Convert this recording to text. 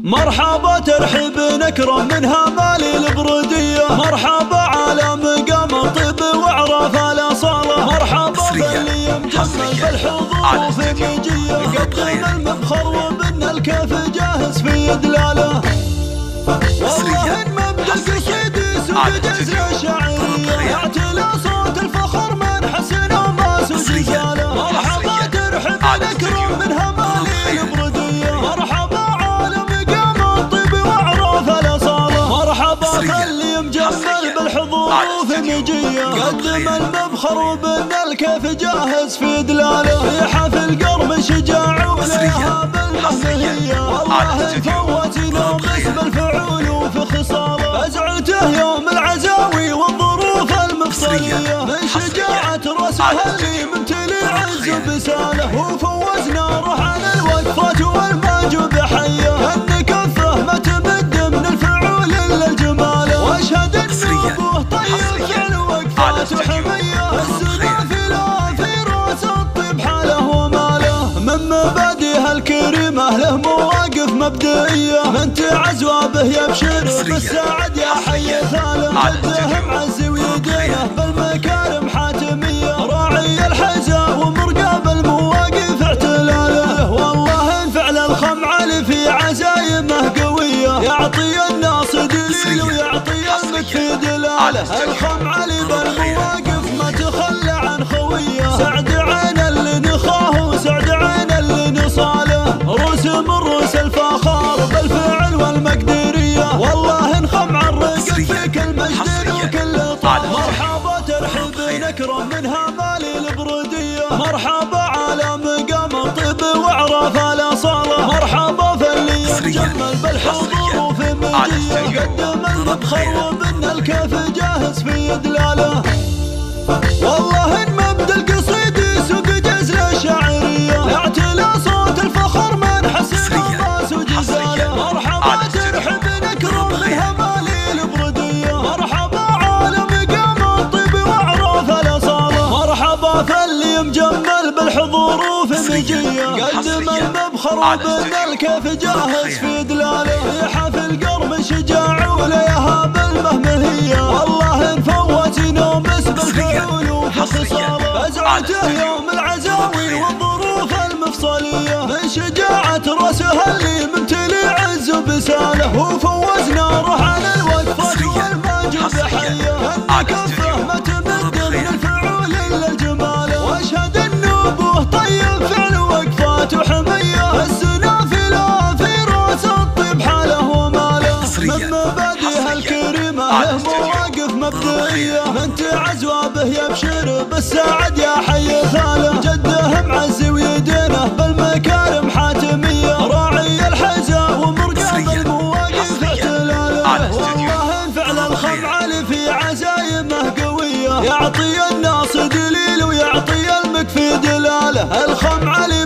مرحبا ترحب نكرم منها مالي البردية، مرحبا على مقام طيب وعرف الاصالة، مرحبا باللي مجمل بالحضور في مجية، قدم المبخر وبن الكيف جاهز في دلاله. والله ان مبدا القصيد يسوق جزر شاعرية، يعتلى صوت الفخر من حسن وماس وجزاله. مرحبا ترحب نكرم منها مالي البردية، مرحبا على مقام الطيب وعرف الاصالة، مرحبا خلي مجمل بالحضور في مجية، قدم المبخر وبن الكيف جاهز في دلاله. في حفل قرم شجاع ولها بالمهنية، والله فوتنا بس بالفعول وفي خصاله، ازعته يوم العزاوي والظروف المفصلية، من شجاعة راسه اللي ممتلئ عز بساله، وفوزنا روح على الوقفات والماجوب حيه، ان كفه ما تمد من الفعول الا الجمال، واشهد ان ابوه طيب فعل وقفات وحميه، السنافله في راس الطيب حاله وماله، من مبادئه الكريمه له مواقف مبدئيه، من تعزوى به يبشر بالسعد يا حي ثالث، جده معز ويدينه بالمكارم حاتميه، راعي الحزا ومرقاب المواقف اعتلاله، والله ان فعل الخمعل في عزايمه قويه، يعطي الناس دليل ويعطي المكفي دلاله، الخمعل بالمواقف ما تخلى عن خويه، سعد عين اللي نخاه وسعد عين اللي نصاله، رسم الروس الفخار بالفعل والمقدريه، والله ان خمع الرقد في كل مجد وكل طال. مرحبا ترحب نكرم منها مالي البرديه، مرحبا على مقام طيب وعرف الاصاله، مرحبا فاللي مجمل بالحضور وفي مجيه، قدم المبخر وبن الكيف جاهز في دلاله. والله ان مبدا القصيد يسوق جزر الشاعريه، يعتلى صوت الفخر من حسن وماس وجزاله، مرحبا ترحب نكرم منها مالي البرديه، مرحبا على مقام الطيب وعرف الاصاله، مرحبا فاللي مجمل بالحضور وفي مجيه، قدم المبخر وبن الكيف جاهز في دلاله. في حفل قرم شجاع وليها بالمهنية، والله ان فوتنا بس بالفعول وفي خصاله، ازعته يوم العزاوي والظروف المفصليه، من شجاعة راسه اللي ممتلئ عز بساله، وفوزنا روح على الوقفات والماجوب حيه، ان كفه ما تمد من الفعول الا الجمال، واشهد ان ابوه طيب فعل وقفات وحميه، السنافله في راس الطيب حاله وماله، من مبادئه الكريمه له مواقف مبدئيه، من تعزوى به يبشر بالسعد يا حي ثالث، جده معز ويدينه بالمكارم حاتميه، راعي الحزا ومرقاب المواقف اعتلاله، والله ان فعل الخمعل في عزايمه قويه، يعطي الناس دليل ويعطي المكفي دلاله، الخمعل